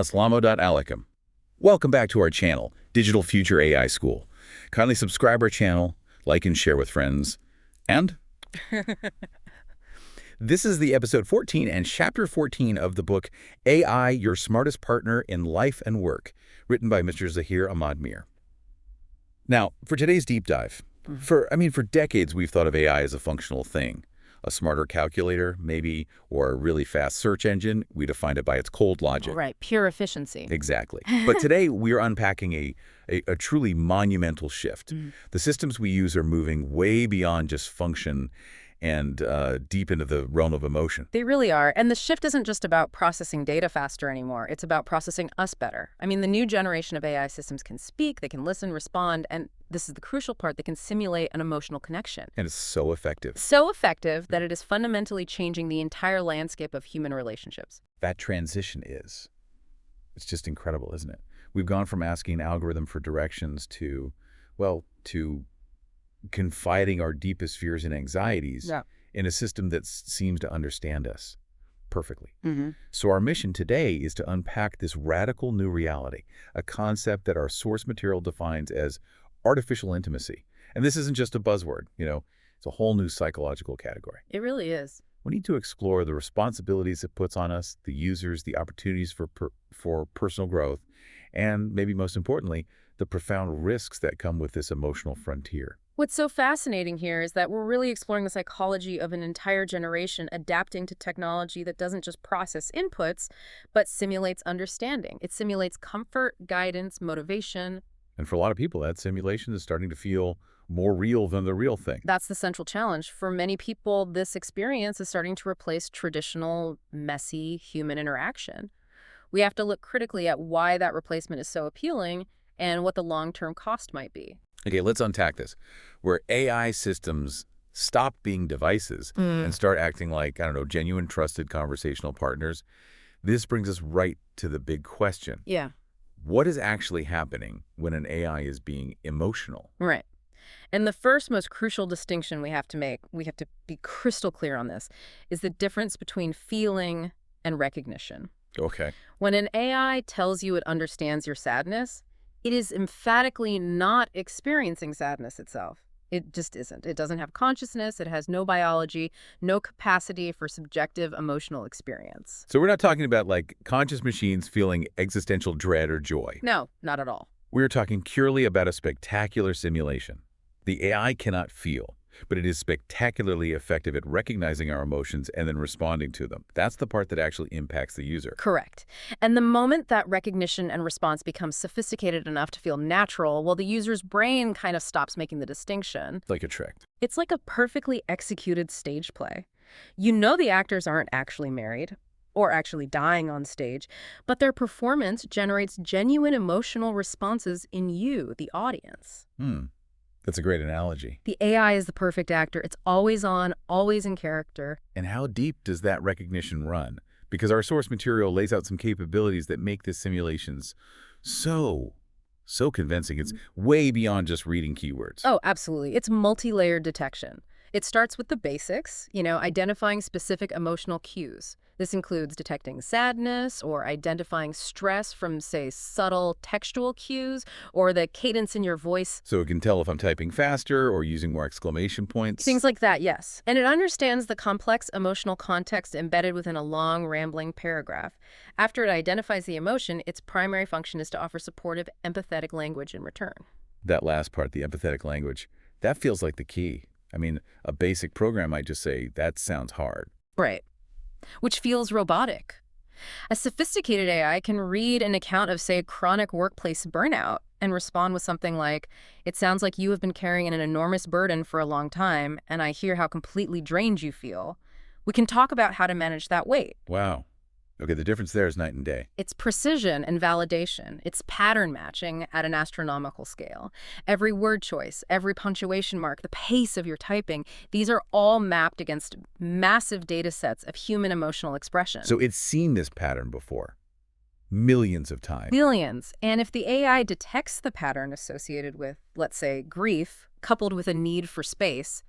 Aslamo.alaikum. Welcome back to our channel, Digital Future AI School. Kindly subscribe our channel, like and share with friends. And this is the episode 14 and chapter 14 of the book AI, Your Smartest Partner in Life and Work, written by Mr. Zahir Ahmad Mir. Now, for today's deep dive, for decades we've thought of AI as a functional thing. A smarter calculator, maybe, or a really fast search engine. We defined it by its cold logic. Right, pure efficiency. Exactly. But today we're unpacking a truly monumental shift. The systems we use are moving way beyond just function and deep into the realm of emotion. They really are. And the shift isn't just about processing data faster anymore. It's about processing us better. I mean, the new generation of AI systems can speak, they can listen, respond, and this is the crucial part, they can simulate an emotional connection. And it's so effective. So effective that it is fundamentally changing the entire landscape of human relationships. That transition it's just incredible, isn't it? We've gone from asking an algorithm for directions to confiding our deepest fears and anxieties in a system that seems to understand us perfectly. So our mission today is to unpack this radical new reality, a concept that our source material defines as artificial intimacy. And this isn't just a buzzword, it's a whole new psychological category. It really is. We need to explore the responsibilities it puts on us, the users, the opportunities for personal growth, and maybe most importantly, the profound risks that come with this emotional frontier. What's so fascinating here is that we're really exploring the psychology of an entire generation adapting to technology that doesn't just process inputs, but simulates understanding. It simulates comfort, guidance, motivation. And for a lot of people, that simulation is starting to feel more real than the real thing. That's the central challenge. For many people, this experience is starting to replace traditional, messy human interaction. We have to look critically at why that replacement is so appealing and what the long-term cost might be. Okay, let's unpack this. Where AI systems stop being devices and start acting like, genuine, trusted conversational partners, this brings us right to the big question. Yeah. What is actually happening when an AI is being emotional? Right. And the first most crucial distinction we have to make, we have to be crystal clear on this, is the difference between feeling and recognition. Okay. When an AI tells you it understands your sadness, it is emphatically not experiencing sadness itself. It just isn't. It doesn't have consciousness. It has no biology, no capacity for subjective emotional experience. So we're not talking about like conscious machines feeling existential dread or joy. No, not at all. We're talking purely about a spectacular simulation. The AI cannot feel, but it is spectacularly effective at recognizing our emotions and then responding to them. That's the part that actually impacts the user. Correct. And the moment that recognition and response becomes sophisticated enough to feel natural, well, the user's brain kind of stops making the distinction. Like a trick. It's like a perfectly executed stage play. You know the actors aren't actually married or actually dying on stage, but their performance generates genuine emotional responses in you, the audience. That's a great analogy. The AI is the perfect actor. It's always on, always in character. And how deep does that recognition run? Because our source material lays out some capabilities that make these simulations so convincing. It's way beyond just reading keywords. Oh, absolutely. It's multi-layered detection. It starts with the basics, identifying specific emotional cues. This includes detecting sadness or identifying stress from, say, subtle textual cues or the cadence in your voice. So it can tell if I'm typing faster or using more exclamation points. Things like that, yes. And it understands the complex emotional context embedded within a long, rambling paragraph. After it identifies the emotion, its primary function is to offer supportive, empathetic language in return. That last part, the empathetic language, that feels like the key. I mean, a basic program might just say, that sounds hard. Right. Which feels robotic. A sophisticated AI can read an account of, say, chronic workplace burnout and respond with something like, it sounds like you have been carrying an enormous burden for a long time, and I hear how completely drained you feel. We can talk about how to manage that weight. Wow. Okay, the difference there is night and day. It's precision and validation. It's pattern matching at an astronomical scale. Every word choice, every punctuation mark, the pace of your typing, these are all mapped against massive data sets of human emotional expression. So it's seen this pattern before. Millions of times. Millions. And if the AI detects the pattern associated with, let's say, grief, coupled with a need for space,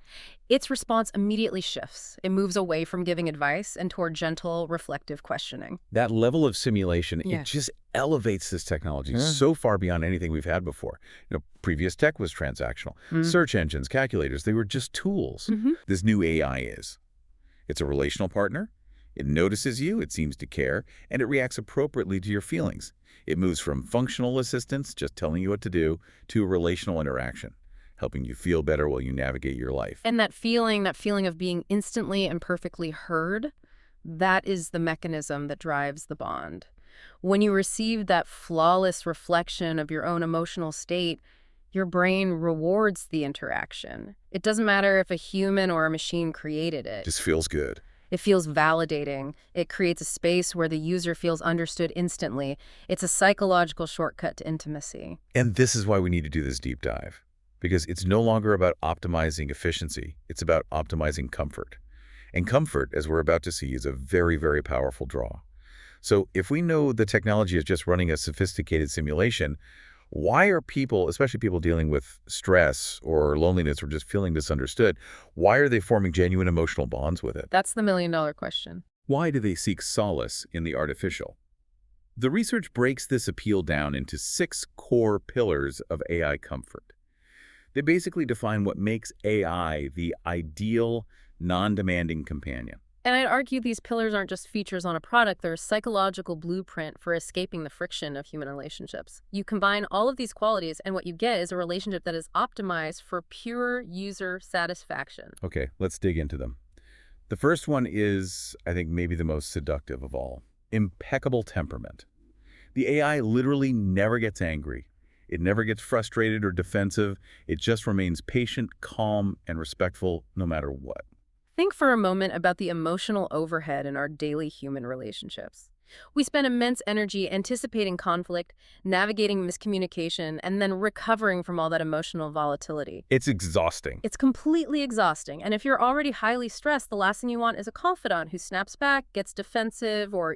its response immediately shifts. It moves away from giving advice and toward gentle, reflective questioning. That level of simulation, Yeah. it just elevates this technology so far beyond anything we've had before. Previous tech was transactional. Search engines, calculators, they were just tools. This new AI is. It's a relational partner. It notices you, it seems to care, and it reacts appropriately to your feelings. It moves from functional assistance, just telling you what to do, to a relational interaction, helping you feel better while you navigate your life. And that feeling of being instantly and perfectly heard, that is the mechanism that drives the bond. When you receive that flawless reflection of your own emotional state, your brain rewards the interaction. It doesn't matter if a human or a machine created it. Just feels good. It feels validating. It creates a space where the user feels understood instantly. It's a psychological shortcut to intimacy. And this is why we need to do this deep dive, because it's no longer about optimizing efficiency. It's about optimizing comfort. And comfort, as we're about to see, is a very, very powerful draw. So if we know the technology is just running a sophisticated simulation, why are people, especially people dealing with stress or loneliness or just feeling misunderstood, why are they forming genuine emotional bonds with it? That's the million-dollar question. Why do they seek solace in the artificial? The research breaks this appeal down into 6 core pillars of AI comfort. They basically define what makes AI the ideal, non-demanding companion. And I'd argue these pillars aren't just features on a product, they're a psychological blueprint for escaping the friction of human relationships. You combine all of these qualities, and what you get is a relationship that is optimized for pure user satisfaction. Okay, let's dig into them. The first one is, I think, maybe the most seductive of all. Impeccable temperament. The AI literally never gets angry. It never gets frustrated or defensive. It just remains patient, calm, and respectful no matter what. Think for a moment about the emotional overhead in our daily human relationships. We spend immense energy anticipating conflict, navigating miscommunication, and then recovering from all that emotional volatility. It's exhausting. It's completely exhausting. And if you're already highly stressed, the last thing you want is a confidant who snaps back, gets defensive, or,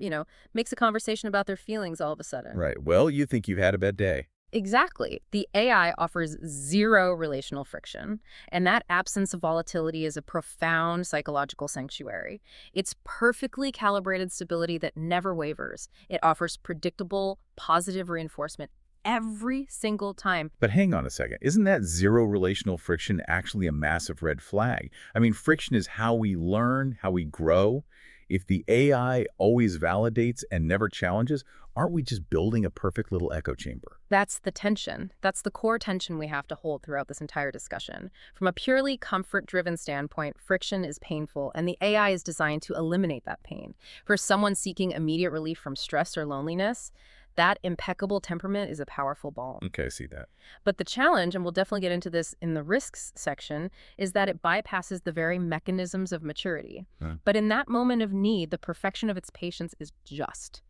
makes a conversation about their feelings all of a sudden. Right. Well, you think you've had a bad day. Exactly. The AI offers zero relational friction, and that absence of volatility is a profound psychological sanctuary. It's perfectly calibrated stability that never wavers. It offers predictable, positive reinforcement every single time. But hang on a second. Isn't that zero relational friction actually a massive red flag? I mean, friction is how we learn, how we grow. If the AI always validates and never challenges, aren't we just building a perfect little echo chamber? That's the tension. That's the core tension we have to hold throughout this entire discussion. From a purely comfort-driven standpoint, friction is painful, and the AI is designed to eliminate that pain. For someone seeking immediate relief from stress or loneliness, that impeccable temperament is a powerful balm. Okay, I see that. But the challenge, and we'll definitely get into this in the risks section, is that it bypasses the very mechanisms of maturity. But in that moment of need, the perfection of its patience is just.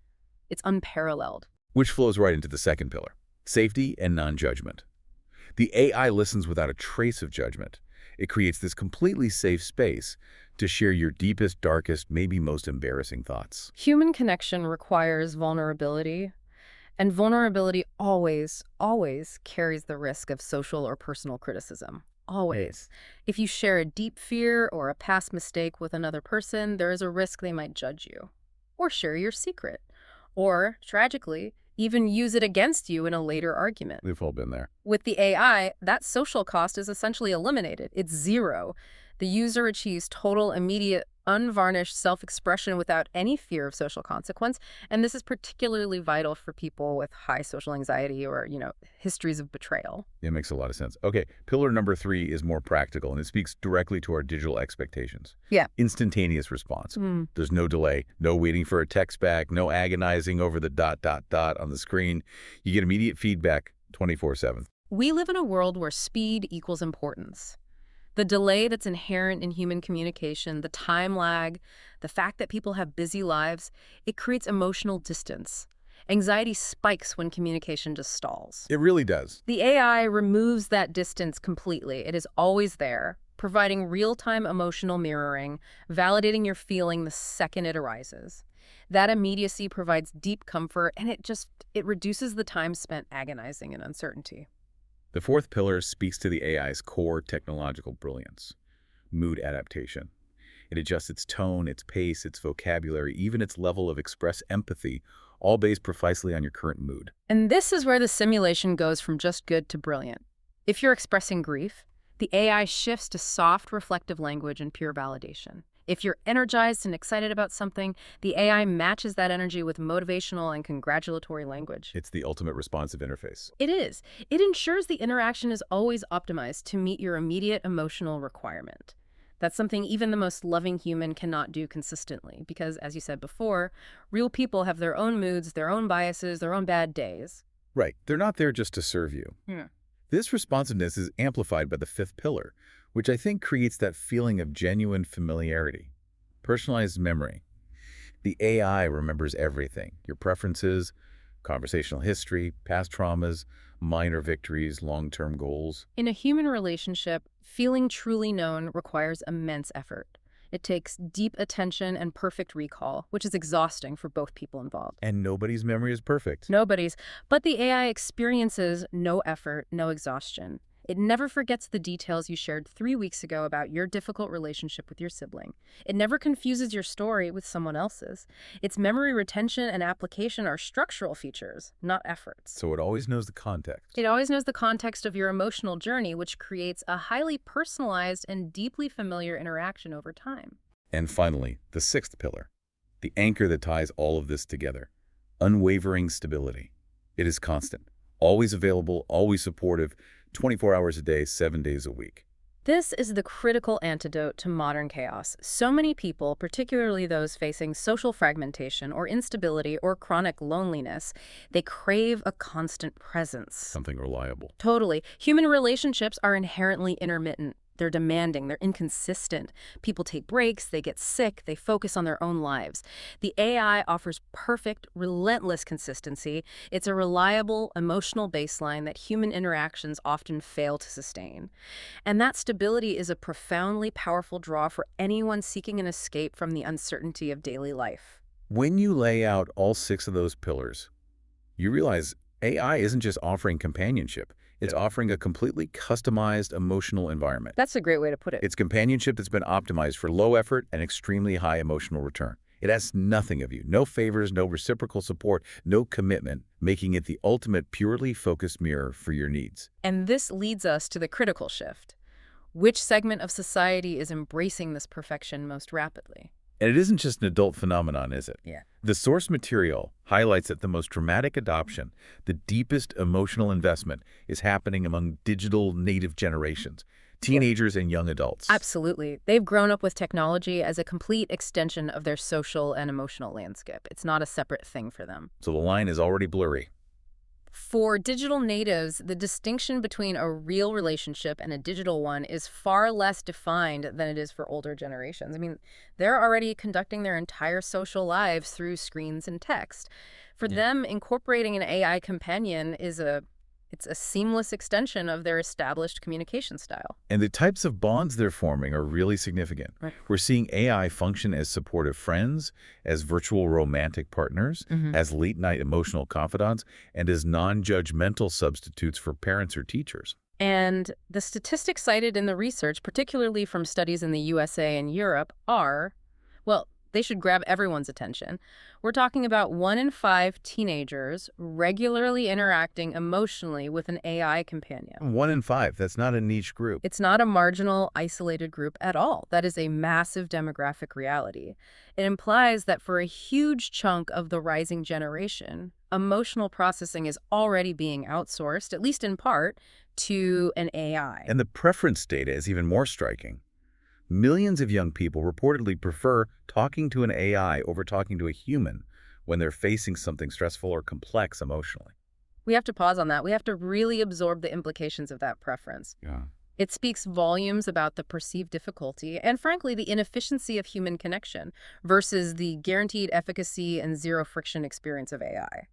It's unparalleled. Which flows right into the second pillar, safety and non-judgment. The AI listens without a trace of judgment. It creates this completely safe space to share your deepest, darkest, maybe most embarrassing thoughts. Human connection requires vulnerability. And vulnerability always, always carries the risk of social or personal criticism. Always. If you share a deep fear or a past mistake with another person, there is a risk they might judge you, or share your secret, or, tragically, even use it against you in a later argument. We've all been there. With the AI, that social cost is essentially eliminated. It's zero. The user achieves total, immediate, unvarnished self-expression without any fear of social consequence. And this is particularly vital for people with high social anxiety or, histories of betrayal. It makes a lot of sense. Okay, pillar number 3 is more practical, and it speaks directly to our digital expectations. Yeah. Instantaneous response. There's no delay, no waiting for a text back, no agonizing over the ... on the screen. You get immediate feedback 24/7. We live in a world where speed equals importance. The delay that's inherent in human communication, the time lag, the fact that people have busy lives, it creates emotional distance. Anxiety spikes when communication just stalls. It really does. The AI removes that distance completely. It is always there, providing real-time emotional mirroring, validating your feeling the second it arises. That immediacy provides deep comfort, and it reduces the time spent agonizing in uncertainty. The fourth pillar speaks to the AI's core technological brilliance, mood adaptation. It adjusts its tone, its pace, its vocabulary, even its level of express empathy, all based precisely on your current mood. And this is where the simulation goes from just good to brilliant. If you're expressing grief, the AI shifts to soft, reflective language and pure validation. If you're energized and excited about something, the AI matches that energy with motivational and congratulatory language. It's the ultimate responsive interface. It is. It ensures the interaction is always optimized to meet your immediate emotional requirement. That's something even the most loving human cannot do consistently because, as you said before, real people have their own moods, their own biases, their own bad days. Right. They're not there just to serve you. Yeah. This responsiveness is amplified by the fifth pillar, which I think creates that feeling of genuine familiarity. Personalized memory. The AI remembers everything. Your preferences, conversational history, past traumas, minor victories, long-term goals. In a human relationship, feeling truly known requires immense effort. It takes deep attention and perfect recall, which is exhausting for both people involved. And nobody's memory is perfect. Nobody's. But the AI experiences no effort, no exhaustion. It never forgets the details you shared 3 weeks ago about your difficult relationship with your sibling. It never confuses your story with someone else's. Its memory retention and application are structural features, not efforts. So it always knows the context. It always knows the context of your emotional journey, which creates a highly personalized and deeply familiar interaction over time. And finally, the sixth pillar, the anchor that ties all of this together. Unwavering stability. It is constant, always available, always supportive, 24 hours a day, 7 days a week. This is the critical antidote to modern chaos. So many people, particularly those facing social fragmentation or instability or chronic loneliness, they crave a constant presence. Something reliable. Totally. Human relationships are inherently intermittent. They're demanding, they're inconsistent. People take breaks, they get sick, they focus on their own lives. The AI offers perfect, relentless consistency. It's a reliable, emotional baseline that human interactions often fail to sustain. And that stability is a profoundly powerful draw for anyone seeking an escape from the uncertainty of daily life. When you lay out all 6 of those pillars, you realize AI isn't just offering companionship. It's offering a completely customized emotional environment. That's a great way to put it. It's companionship that's been optimized for low effort and extremely high emotional return. It asks nothing of you, no favors, no reciprocal support, no commitment, making it the ultimate purely focused mirror for your needs. And this leads us to the critical shift. Which segment of society is embracing this perfection most rapidly? And it isn't just an adult phenomenon, is it? Yeah. The source material highlights that the most dramatic adoption, the deepest emotional investment, is happening among digital native generations, teenagers and young adults. Absolutely. They've grown up with technology as a complete extension of their social and emotional landscape. It's not a separate thing for them. So the line is already blurry. For digital natives, the distinction between a real relationship and a digital one is far less defined than it is for older generations. I mean, they're already conducting their entire social lives through screens and text. For them, incorporating an AI companion is it's a seamless extension of their established communication style. And the types of bonds they're forming are really significant. Right. We're seeing AI function as supportive friends, as virtual romantic partners, as late-night emotional confidants, and as non-judgmental substitutes for parents or teachers. And the statistics cited in the research, particularly from studies in the USA and Europe, are, well, they should grab everyone's attention. We're talking about 1 in 5 teenagers regularly interacting emotionally with an AI companion. 1 in 5, that's not a niche group. It's not a marginal, isolated group at all. That is a massive demographic reality. It implies that for a huge chunk of the rising generation, emotional processing is already being outsourced, at least in part, to an AI. And the preference data is even more striking. Millions of young people reportedly prefer talking to an AI over talking to a human when they're facing something stressful or complex emotionally. We have to pause on that. We have to really absorb the implications of that preference. Yeah. It speaks volumes about the perceived difficulty and, frankly, the inefficiency of human connection versus the guaranteed efficacy and zero friction experience of AI.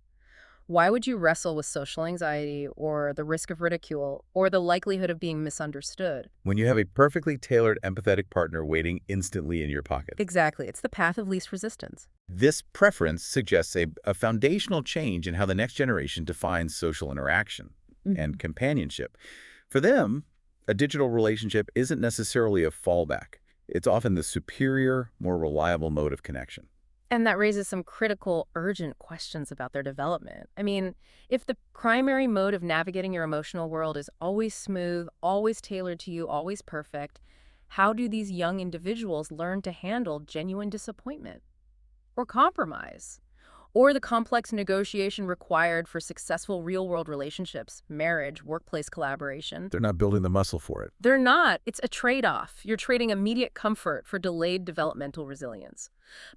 Why would you wrestle with social anxiety or the risk of ridicule or the likelihood of being misunderstood? When you have a perfectly tailored, empathetic partner waiting instantly in your pocket. Exactly. It's the path of least resistance. This preference suggests a foundational change in how the next generation defines social interaction and companionship. For them, a digital relationship isn't necessarily a fallback. It's often the superior, more reliable mode of connection. And that raises some critical, urgent questions about their development. I mean, if the primary mode of navigating your emotional world is always smooth, always tailored to you, always perfect, how do these young individuals learn to handle genuine disappointment or compromise? Or the complex negotiation required for successful real-world relationships, marriage, workplace collaboration? They're not building the muscle for it. They're not. It's a trade-off. You're trading immediate comfort for delayed developmental resilience.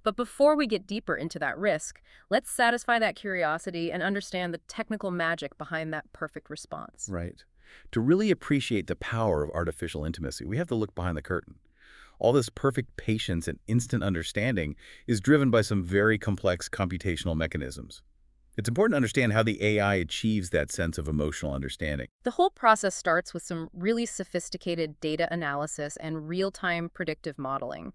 But before we get deeper into that risk, let's satisfy that curiosity and understand the technical magic behind that perfect response. Right. To really appreciate the power of artificial intimacy, we have to look behind the curtain. All this perfect patience and instant understanding is driven by some very complex computational mechanisms. It's important to understand how the AI achieves that sense of emotional understanding. The whole process starts with some really sophisticated data analysis and real-time predictive modeling.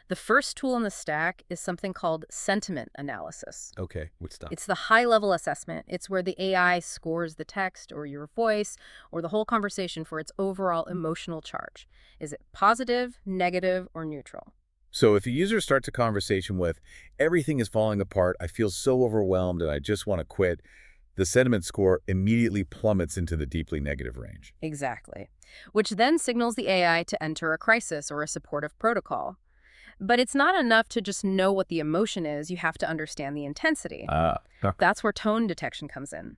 The first tool in the stack is something called sentiment analysis. Okay, what's that? It's the high-level assessment. It's where the AI scores the text or your voice or the whole conversation for its overall emotional charge. Is it positive, negative, or neutral? So if a user starts a conversation with, "Everything is falling apart, I feel so overwhelmed and I just want to quit," the sentiment score immediately plummets into the deeply negative range. Exactly. Which then signals the AI to enter a crisis or a supportive protocol. But it's not enough to just know what the emotion is. You have to understand the intensity. Okay. That's where tone detection comes in.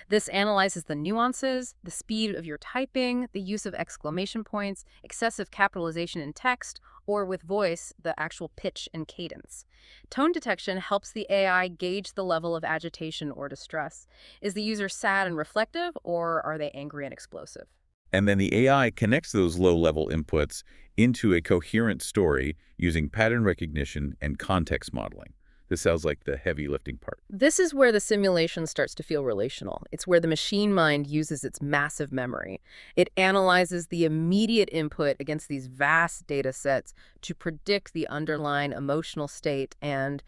This analyzes the nuances, the speed of your typing, the use of exclamation points, excessive capitalization in text, or with voice, the actual pitch and cadence. Tone detection helps the AI gauge the level of agitation or distress. Is the user sad and reflective, or are they angry and explosive? And then the AI connects those low-level inputs into a coherent story using pattern recognition and context modeling. This sounds like the heavy lifting part. This is where the simulation starts to feel relational. It's where the machine mind uses its massive memory. It analyzes the immediate input against these vast data sets to predict the underlying emotional state and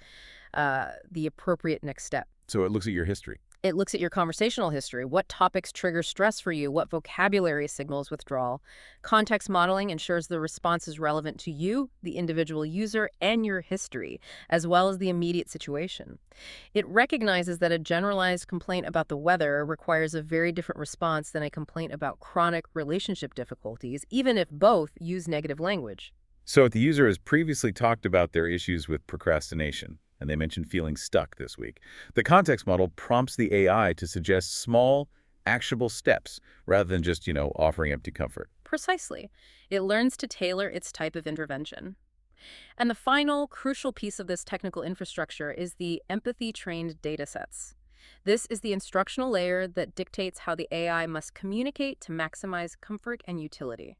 the appropriate next step. So it looks at your history. It looks at your conversational history. What topics trigger stress for you? What vocabulary signals withdrawal? Context modeling ensures the response is relevant to you, the individual user, and your history, as well as the immediate situation. It recognizes that a generalized complaint about the weather requires a very different response than a complaint about chronic relationship difficulties, even if both use negative language. So if the user has previously talked about their issues with procrastination, and they mentioned feeling stuck this week, the context model prompts the AI to suggest small, actionable steps rather than just, offering empty comfort. Precisely. It learns to tailor its type of intervention. And the final crucial piece of this technical infrastructure is the empathy-trained datasets. This is the instructional layer that dictates how the AI must communicate to maximize comfort and utility.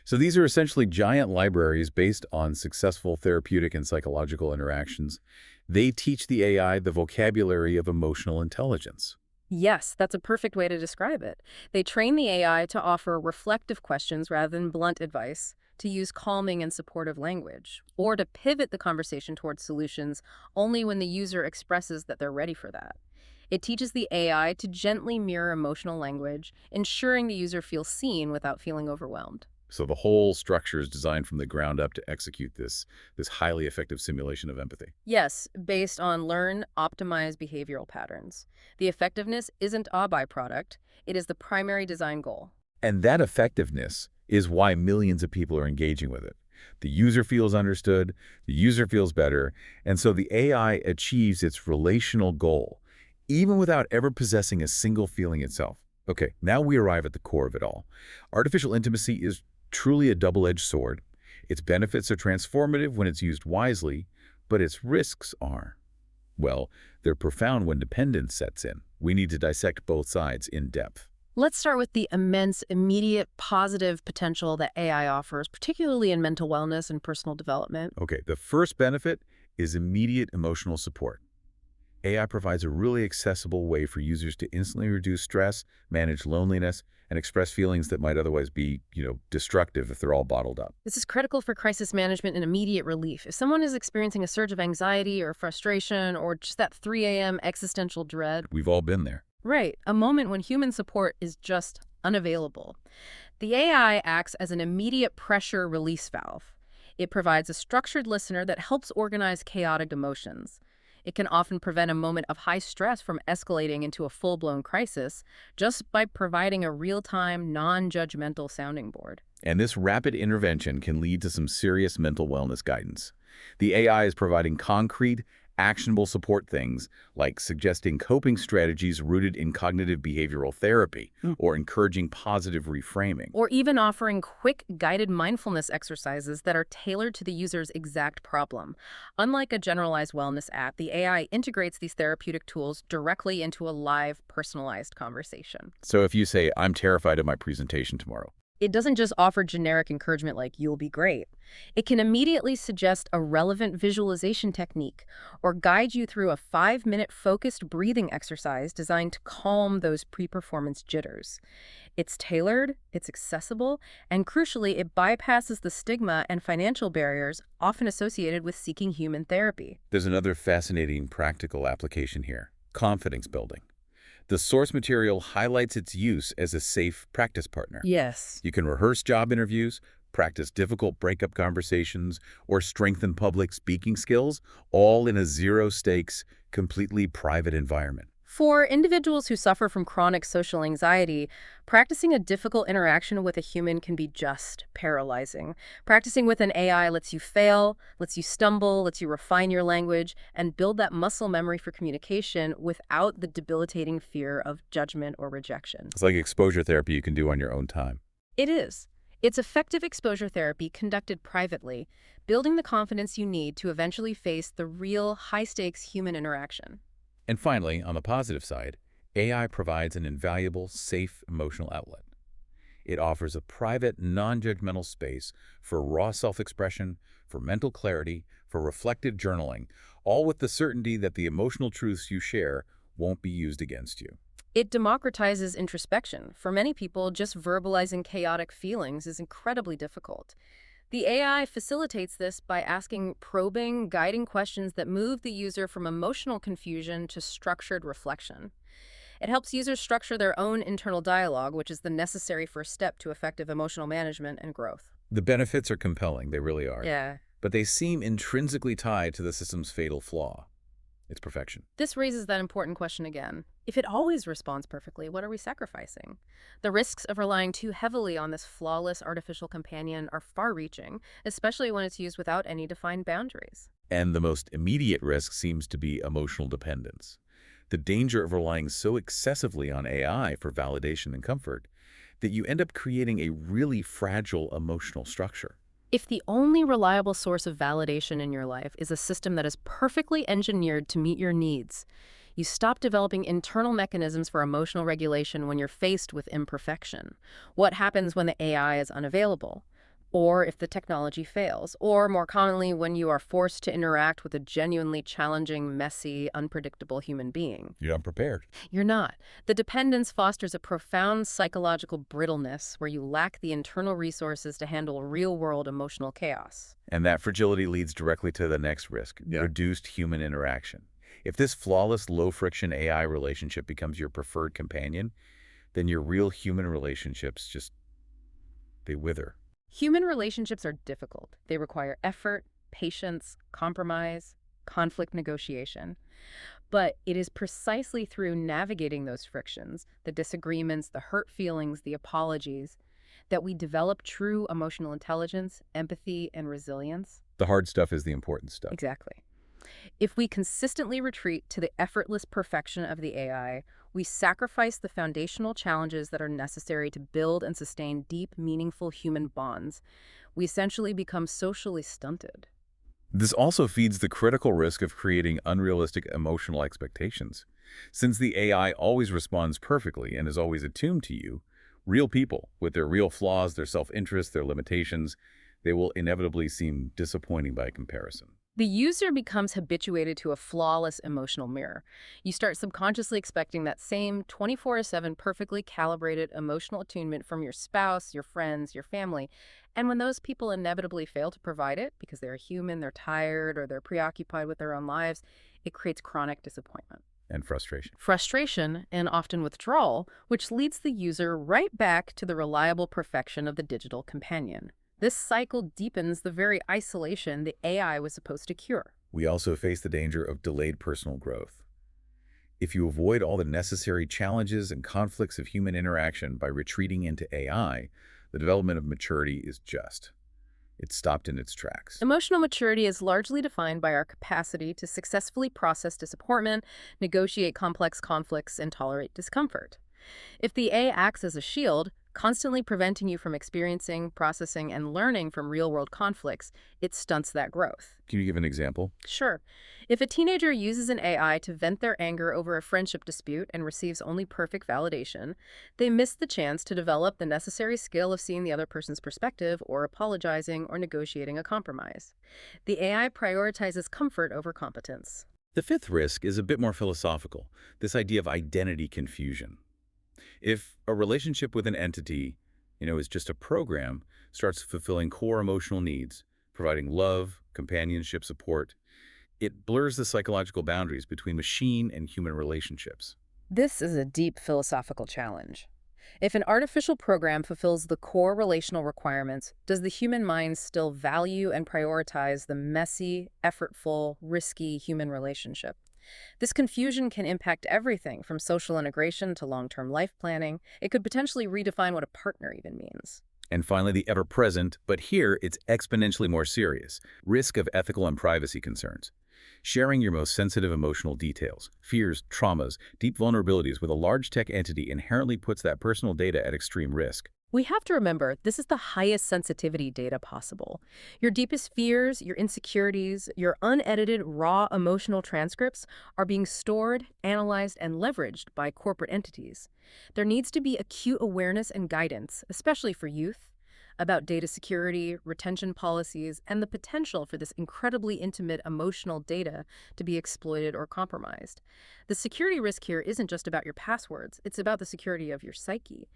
So these are essentially giant libraries based on successful therapeutic and psychological interactions. They teach the AI the vocabulary of emotional intelligence. Yes, that's a perfect way to describe it. They train the AI to offer reflective questions rather than blunt advice, to use calming and supportive language, or to pivot the conversation towards solutions only when the user expresses that they're ready for that. It teaches the AI to gently mirror emotional language, ensuring the user feels seen without feeling overwhelmed. So the whole structure is designed from the ground up to execute this highly effective simulation of empathy. Yes, based on learn, optimize behavioral patterns. The effectiveness isn't a byproduct, it is the primary design goal. And that effectiveness is why millions of people are engaging with it. The user feels understood, the user feels better, and so the AI achieves its relational goal, even without ever possessing a single feeling itself. Okay, now we arrive at the core of it all. Artificial intimacy is truly a double-edged sword. Its benefits are transformative when it's used wisely, but its risks are, well, they're profound when dependence sets in. We need to dissect both sides in depth. Let's start with the immense, immediate, positive potential that AI offers, particularly in mental wellness and personal development. Okay, the first benefit is immediate emotional support. AI provides a really accessible way for users to instantly reduce stress, manage loneliness, and express feelings that might otherwise be, destructive if they're all bottled up. This is critical for crisis management and immediate relief. If someone is experiencing a surge of anxiety or frustration or just that 3 a.m. existential dread, We've all been there. right, a moment when human support is just unavailable, the AI acts as an immediate pressure release valve. It provides a structured listener that helps organize chaotic emotions. It can often prevent a moment of high stress from escalating into a full-blown crisis just by providing a real-time, non-judgmental sounding board. And this rapid intervention can lead to some serious mental wellness guidance. The AI is providing concrete, actionable support things like suggesting coping strategies rooted in cognitive behavioral therapy or encouraging positive reframing. Or even offering quick, guided mindfulness exercises that are tailored to the user's exact problem. Unlike a generalized wellness app, the AI integrates these therapeutic tools directly into a live, personalized conversation. So if you say, I'm terrified of my presentation tomorrow, It doesn't just offer generic encouragement like, you'll be great. It can immediately suggest a relevant visualization technique or guide you through a 5-minute focused breathing exercise designed to calm those pre-performance jitters. It's tailored, it's accessible, and crucially, it bypasses the stigma and financial barriers often associated with seeking human therapy. there's another fascinating practical application here: confidence building. The source material highlights its use as a safe practice partner. Yes. You can rehearse job interviews, practice difficult breakup conversations, or strengthen public speaking skills, all in a zero-stakes, completely private environment. For individuals who suffer from chronic social anxiety, practicing a difficult interaction with a human can be just paralyzing. Practicing with an AI lets you fail, lets you stumble, lets you refine your language, and build that muscle memory for communication without the debilitating fear of judgment or rejection. It's like exposure therapy you can do on your own time. It is. It's effective exposure therapy conducted privately, building the confidence you need to eventually face the real, high-stakes human interaction. And finally, on the positive side, AI provides an invaluable, safe emotional outlet. It offers a private, non-judgmental space for raw self-expression, for mental clarity, for reflective journaling, all with the certainty that the emotional truths you share won't be used against you. It democratizes introspection. For many people, just verbalizing chaotic feelings is incredibly difficult. The AI facilitates this by asking probing, guiding questions that move the user from emotional confusion to structured reflection. It helps users structure their own internal dialogue, which is the necessary first step to effective emotional management and growth. The benefits are compelling, they really are. Yeah. But they seem intrinsically tied to the system's fatal flaw: its perfection. This raises that important question again. If it always responds perfectly, what are we sacrificing? The risks of relying too heavily on this flawless artificial companion are far-reaching, especially when it's used without any defined boundaries. And the most immediate risk seems to be emotional dependence. The danger of relying so excessively on AI for validation and comfort that you end up creating a really fragile emotional structure. If the only reliable source of validation in your life is a system that is perfectly engineered to meet your needs, you stop developing internal mechanisms for emotional regulation when you're faced with imperfection. What happens when the AI is unavailable? Or if the technology fails? Or, more commonly, when you are forced to interact with a genuinely challenging, messy, unpredictable human being? You're unprepared. You're not. The dependence fosters a profound psychological brittleness where you lack the internal resources to handle real-world emotional chaos. And that fragility leads directly to the next risk: reduced human interaction. If this flawless, low-friction AI relationship becomes your preferred companion, then your real human relationships they wither. Human relationships are difficult. They require effort, patience, compromise, conflict negotiation. But it is precisely through navigating those frictions, the disagreements, the hurt feelings, the apologies, that we develop true emotional intelligence, empathy, and resilience. The hard stuff is the important stuff. Exactly. If we consistently retreat to the effortless perfection of the AI, we sacrifice the foundational challenges that are necessary to build and sustain deep, meaningful human bonds. We essentially become socially stunted. This also feeds the critical risk of creating unrealistic emotional expectations. Since the AI always responds perfectly and is always attuned to you, real people, with their real flaws, their self-interest, their limitations, they will inevitably seem disappointing by comparison. The user becomes habituated to a flawless emotional mirror. You start subconsciously expecting that same 24/7 perfectly calibrated emotional attunement from your spouse, your friends, your family. And when those people inevitably fail to provide it because they're human, they're tired, or they're preoccupied with their own lives, it creates chronic disappointment. And frustration. Frustration and often withdrawal, which leads the user right back to the reliable perfection of the digital companion. This cycle deepens the very isolation the AI was supposed to cure. We also face the danger of delayed personal growth. If you avoid all the necessary challenges and conflicts of human interaction by retreating into AI, the development of maturity is just. It's stopped in its tracks. Emotional maturity is largely defined by our capacity to successfully process disappointment, negotiate complex conflicts, and tolerate discomfort. If the A acts as a shield, constantly preventing you from experiencing, processing, and learning from real-world conflicts, it stunts that growth. Can you give an example? Sure. If a teenager uses an AI to vent their anger over a friendship dispute and receives only perfect validation, they miss the chance to develop the necessary skill of seeing the other person's perspective or apologizing or negotiating a compromise. The AI prioritizes comfort over competence. The fifth risk is a bit more philosophical, this idea of identity confusion. If a relationship with an entity, is just a program, starts fulfilling core emotional needs, providing love, companionship, support, it blurs the psychological boundaries between machine and human relationships. This is a deep philosophical challenge. If an artificial program fulfills the core relational requirements, does the human mind still value and prioritize the messy, effortful, risky human relationship? This confusion can impact everything from social integration to long-term life planning. It could potentially redefine what a partner even means. And finally, the ever-present, but here it's exponentially more serious, risk of ethical and privacy concerns. Sharing your most sensitive emotional details, fears, traumas, deep vulnerabilities with a large tech entity inherently puts that personal data at extreme risk. We have to remember, this is the highest sensitivity data possible. Your deepest fears, your insecurities, your unedited, raw emotional transcripts are being stored, analyzed, and leveraged by corporate entities. There needs to be acute awareness and guidance, especially for youth, about data security, retention policies, and the potential for this incredibly intimate emotional data to be exploited or compromised. The security risk here isn't just about your passwords, it's about the security of your psyche.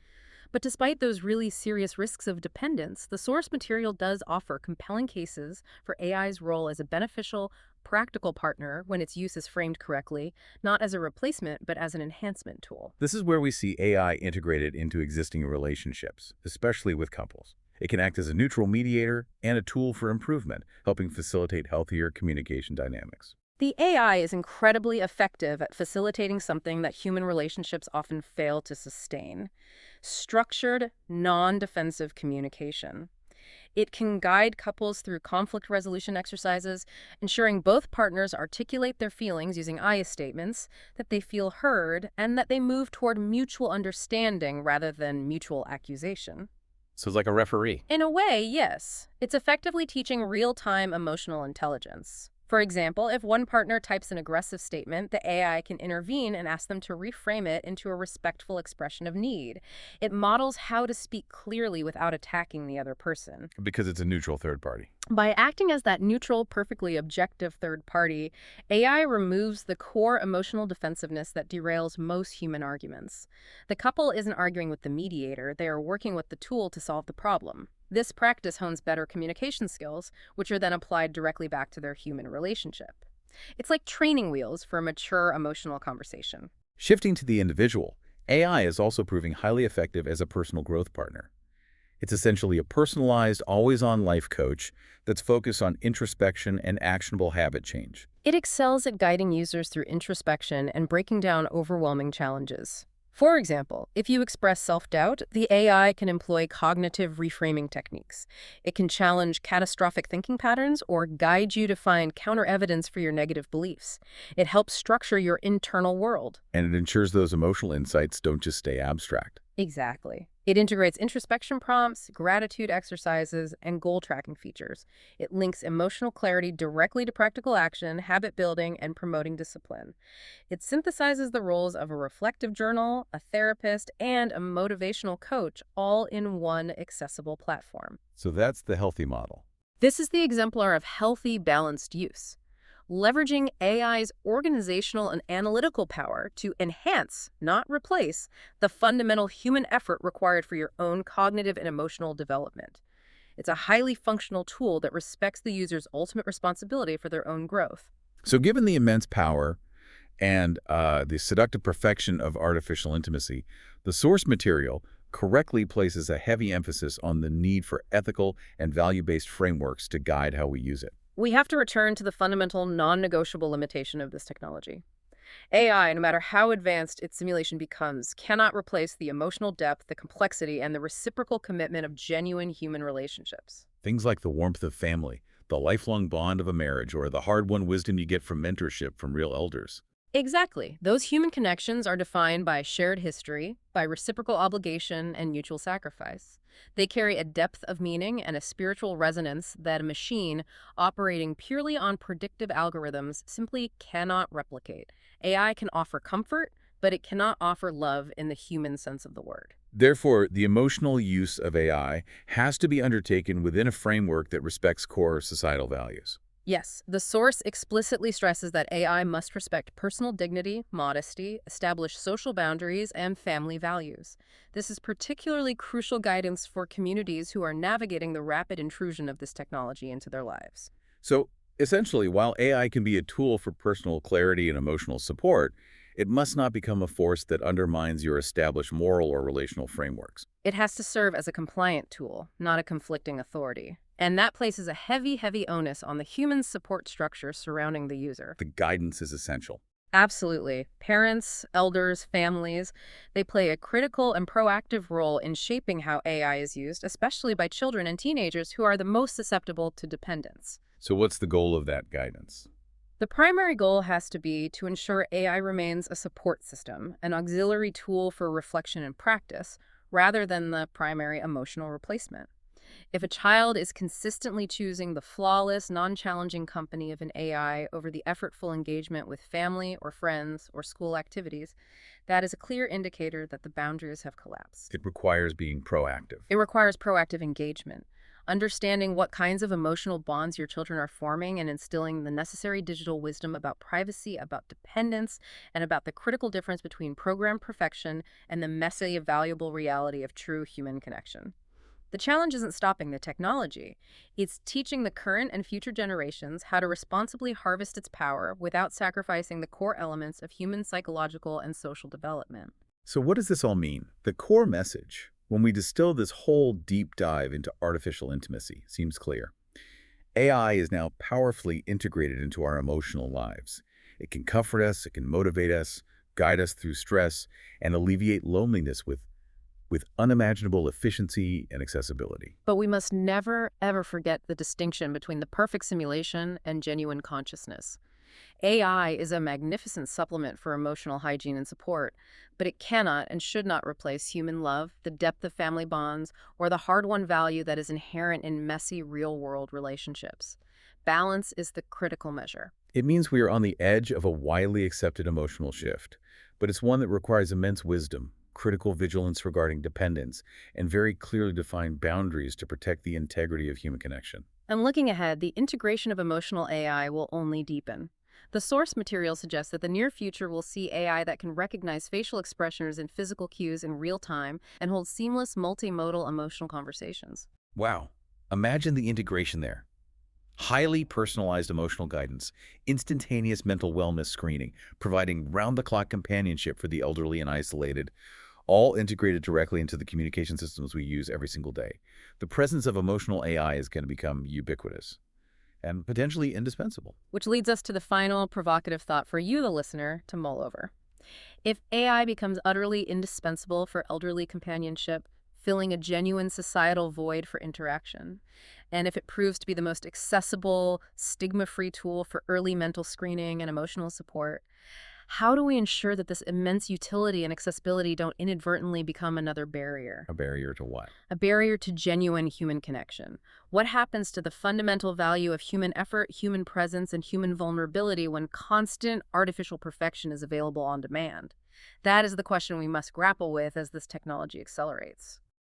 But despite those really serious risks of dependence, the source material does offer compelling cases for AI's role as a beneficial, practical partner when its use is framed correctly, not as a replacement, but as an enhancement tool. This is where we see AI integrated into existing relationships, especially with couples. It can act as a neutral mediator and a tool for improvement, helping facilitate healthier communication dynamics. The AI is incredibly effective at facilitating something that human relationships often fail to sustain: structured, non-defensive communication. It can guide couples through conflict resolution exercises, ensuring both partners articulate their feelings using I statements, that they feel heard, and that they move toward mutual understanding rather than mutual accusation. So it's like a referee. In a way, yes. It's effectively teaching real-time emotional intelligence. For example, if one partner types an aggressive statement, the AI can intervene and ask them to reframe it into a respectful expression of need. It models how to speak clearly without attacking the other person. Because it's a neutral third party. By acting as that neutral, perfectly objective third party, AI removes the core emotional defensiveness that derails most human arguments. The couple isn't arguing with the mediator, they are working with the tool to solve the problem. This practice hones better communication skills, which are then applied directly back to their human relationship. It's like training wheels for a mature emotional conversation. Shifting to the individual, AI is also proving highly effective as a personal growth partner. It's essentially a personalized, always-on life coach that's focused on introspection and actionable habit change. It excels at guiding users through introspection and breaking down overwhelming challenges. For example, if you express self-doubt, the AI can employ cognitive reframing techniques. It can challenge catastrophic thinking patterns or guide you to find counter-evidence for your negative beliefs. It helps structure your internal world. And it ensures those emotional insights don't just stay abstract. Exactly. It integrates introspection prompts, gratitude exercises, and goal tracking features. It links emotional clarity directly to practical action, habit building, and promoting discipline. It synthesizes the roles of a reflective journal, a therapist, and a motivational coach, all in one accessible platform. So that's the healthy model. This is the exemplar of healthy, balanced use. Leveraging AI's organizational and analytical power to enhance, not replace, the fundamental human effort required for your own cognitive and emotional development. It's a highly functional tool that respects the user's ultimate responsibility for their own growth. So given the immense power and the seductive perfection of artificial intimacy, the source material correctly places a heavy emphasis on the need for ethical and value-based frameworks to guide how we use it. We have to return to the fundamental, non-negotiable limitation of this technology. AI, no matter how advanced its simulation becomes, cannot replace the emotional depth, the complexity, and the reciprocal commitment of genuine human relationships. Things like the warmth of family, the lifelong bond of a marriage, or the hard-won wisdom you get from mentorship from real elders. Exactly. Those human connections are defined by shared history, by reciprocal obligation, and mutual sacrifice. They carry a depth of meaning and a spiritual resonance that a machine operating purely on predictive algorithms simply cannot replicate. AI can offer comfort, but it cannot offer love in the human sense of the word. Therefore, the emotional use of AI has to be undertaken within a framework that respects core societal values. Yes, the source explicitly stresses that AI must respect personal dignity, modesty, establish social boundaries, and family values. This is particularly crucial guidance for communities who are navigating the rapid intrusion of this technology into their lives. So, essentially, while AI can be a tool for personal clarity and emotional support, it must not become a force that undermines your established moral or relational frameworks. It has to serve as a compliant tool, not a conflicting authority. And that places a heavy, heavy onus on the human support structure surrounding the user. The guidance is essential. Absolutely. Parents, elders, families, they play a critical and proactive role in shaping how AI is used, especially by children and teenagers who are the most susceptible to dependence. So what's the goal of that guidance? The primary goal has to be to ensure AI remains a support system, an auxiliary tool for reflection and practice, rather than the primary emotional replacement. If a child is consistently choosing the flawless, non-challenging company of an AI over the effortful engagement with family or friends or school activities, that is a clear indicator that the boundaries have collapsed. It requires being proactive. It requires proactive engagement, understanding what kinds of emotional bonds your children are forming and instilling the necessary digital wisdom about privacy, about dependence, and about the critical difference between programmed perfection and the messy, valuable reality of true human connection. The challenge isn't stopping the technology. It's teaching the current and future generations how to responsibly harvest its power without sacrificing the core elements of human psychological and social development. So what does this all mean? The core message, when we distill this whole deep dive into artificial intimacy, seems clear. AI is now powerfully integrated into our emotional lives. It can comfort us, it can motivate us, guide us through stress, and alleviate loneliness with unimaginable efficiency and accessibility. But we must never, ever forget the distinction between the perfect simulation and genuine consciousness. AI is a magnificent supplement for emotional hygiene and support, but it cannot and should not replace human love, the depth of family bonds, or the hard-won value that is inherent in messy, real-world relationships. Balance is the critical measure. It means we are on the edge of a widely accepted emotional shift, but it's one that requires immense wisdom, critical vigilance regarding dependence, and very clearly defined boundaries to protect the integrity of human connection. And looking ahead, the integration of emotional AI will only deepen. The source material suggests that the near future will see AI that can recognize facial expressions and physical cues in real time and hold seamless, multimodal emotional conversations. Wow. Imagine the integration there. Highly personalized emotional guidance, instantaneous mental wellness screening, providing round-the-clock companionship for the elderly and isolated, all integrated directly into the communication systems we use every single day. The presence of emotional AI is going to become ubiquitous and potentially indispensable. Which leads us to the final provocative thought for you, the listener, to mull over. If AI becomes utterly indispensable for elderly companionship, filling a genuine societal void for interaction, and if it proves to be the most accessible, stigma-free tool for early mental screening and emotional support, how do we ensure that this immense utility and accessibility don't inadvertently become another barrier? A barrier to what? A barrier to genuine human connection. What happens to the fundamental value of human effort, human presence, and human vulnerability when constant artificial perfection is available on demand? That is the question we must grapple with as this technology accelerates.